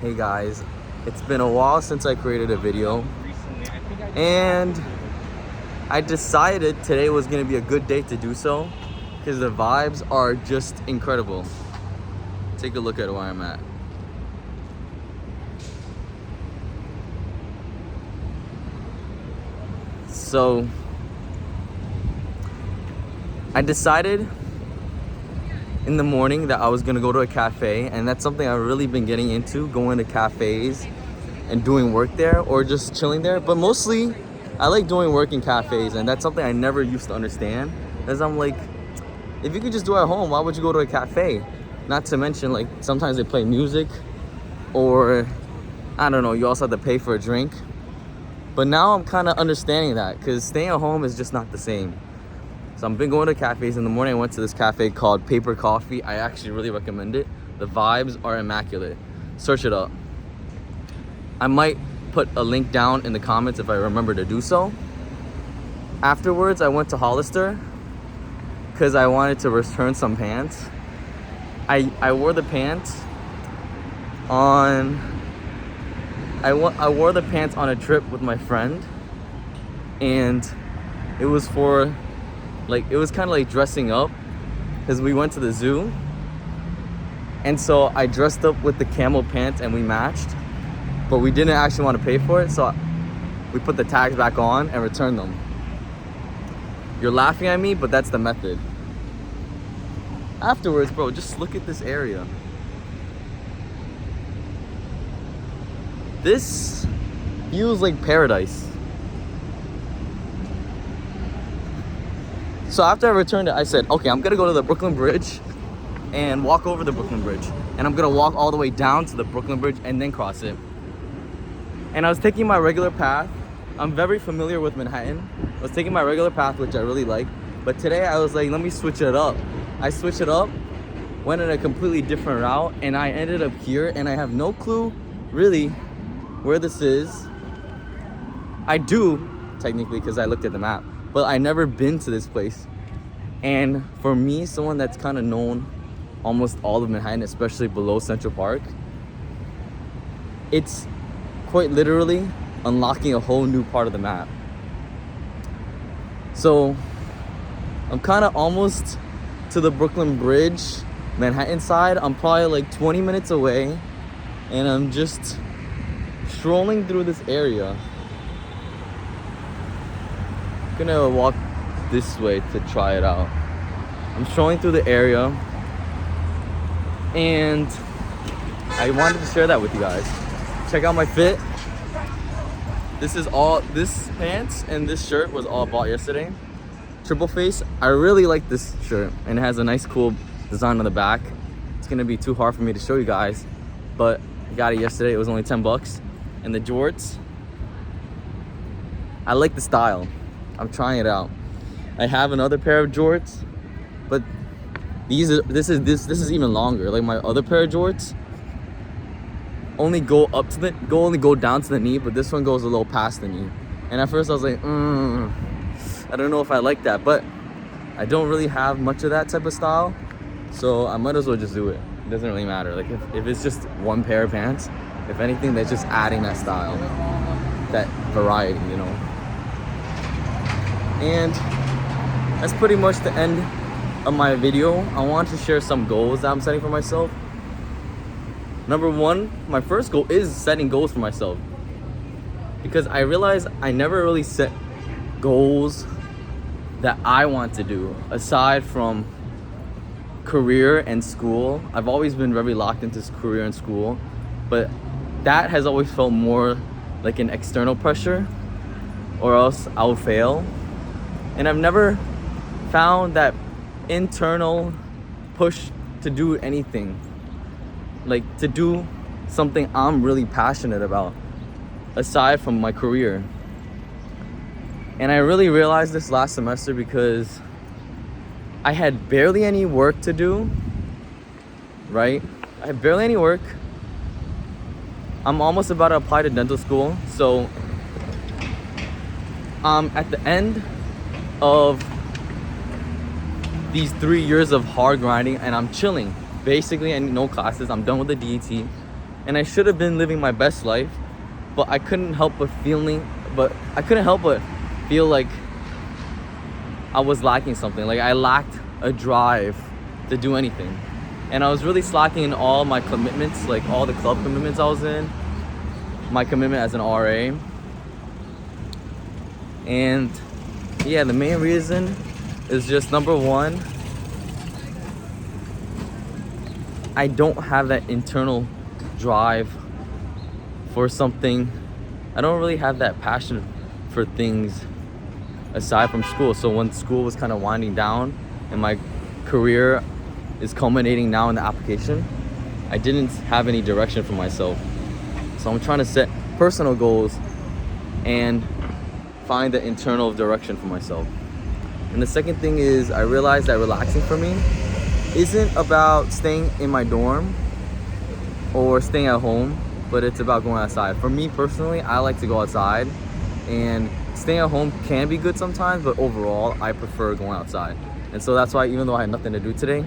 Hey guys, it's been a while since I created a video and I decided today was going to be a good day to do so because the vibes are just incredible. Take a look at where I'm at. So I decided in the morning that I was gonna go to a cafe, and that's something I've really been getting into, going to cafes and doing work there or just chilling there. But mostly I like doing work in cafes, and that's something I never used to understand, as I'm like, if you could just do it at home, why would you go to a cafe? Not to mention, like, sometimes they play music, or I don't know, you also have to pay for a drink. But now I'm kind of understanding that, because staying at home is just not the same. So I've been going to cafes. In the morning I went to this cafe called Paper Coffee. I actually really recommend it. The vibes are immaculate. Search it up. I might put a link down in the comments if I remember to do so. Afterwards I went to Hollister because I wanted to return some pants. I wore the pants on I wore the pants on a trip with my friend, and it was for it was kind of like dressing up because we went to the zoo, and so I dressed up with the camel pants and we matched, but we didn't actually want to pay for it, so we put the tags back on and returned them. You're laughing at me, but that's the method. Afterwards, bro, just look at this area. This feels like paradise. So after I returned it, I said, okay, I'm gonna go to the Brooklyn Bridge and walk over the Brooklyn Bridge. And I'm gonna walk all the way down to the Brooklyn Bridge and then cross it. And I was taking my regular path. I'm very familiar with Manhattan. I was taking my regular path, which I really like. But today I was like, let me switch it up. I switched it up, went in a completely different route, and I ended up here, and I have no clue really where this is. I do, technically, because I looked at the map, but I never been to this place. And for me, someone that's kind of known almost all of Manhattan, especially below Central Park, it's quite literally unlocking a whole new part of the map. So I'm kind of almost to the Brooklyn Bridge, Manhattan side. I'm probably like 20 minutes away, and I'm just strolling through this area. I'm gonna walk this way to try it out. I'm strolling through the area, and I wanted to share that with you guys. Check out my fit. This pants and this shirt was all bought yesterday. Triple face. I really like this shirt, and it has a nice cool design on the back. It's gonna be too hard for me to show you guys, but I got it yesterday. It was only 10 bucks. And the jorts, I like the style. I'm trying it out. I have another pair of jorts, but this is even longer. Like my other pair of jorts only go down to the knee, but this one goes a little past the knee. And at first I was like, I don't know if I like that, but I don't really have much of that type of style, so I might as well just do it. It doesn't really matter. Like if it's just one pair of pants, if anything, they're just adding that style, that variety, you know. And that's pretty much the end of my video. I want to share some goals that I'm setting for myself. Number one, my first goal is setting goals for myself, because I realized I never really set goals that I want to do aside from career and school. I've always been very locked into career and school, but that has always felt more like an external pressure, or else I'll fail. And I've never found that internal push to do anything, like to do something I'm really passionate about aside from my career. And I really realized this last semester because I had barely any work to do, right? I had barely any work. I'm almost about to apply to dental school, so at the end of these 3 years of hard grinding, and I'm chilling. Basically, I need no classes. I'm done with the DET. and I should have been living my best life, but I couldn't help but feel like I was lacking something. Like I lacked a drive to do anything. And I was really slacking in all my commitments, like all the club commitments I was in, my commitment as an RA. And yeah, the main reason is just number one, I don't have that internal drive for something. I don't really have that passion for things aside from school. So when school was kind of winding down and my career is culminating now in the application, I didn't have any direction for myself. So I'm trying to set personal goals and find the internal direction for myself. And the second thing is, I realized that relaxing for me isn't about staying in my dorm or staying at home, but it's about going outside. For me personally, I like to go outside, and staying at home can be good sometimes, but overall I prefer going outside. And so that's why, even though I had nothing to do today,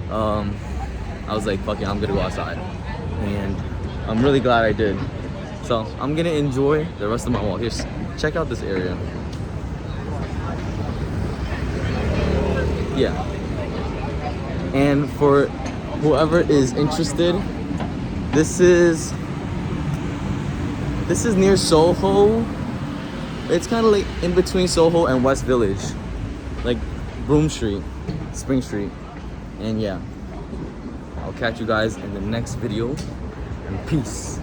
I was like, fuck it, I'm gonna go outside. And I'm really glad I did. So I'm gonna enjoy the rest of my walk. Here, check out this area. Yeah. And for whoever is interested, this is near Soho. It's kind of like in between Soho and West Village, like Broome Street, Spring Street. And yeah, I'll catch you guys in the next video, and peace.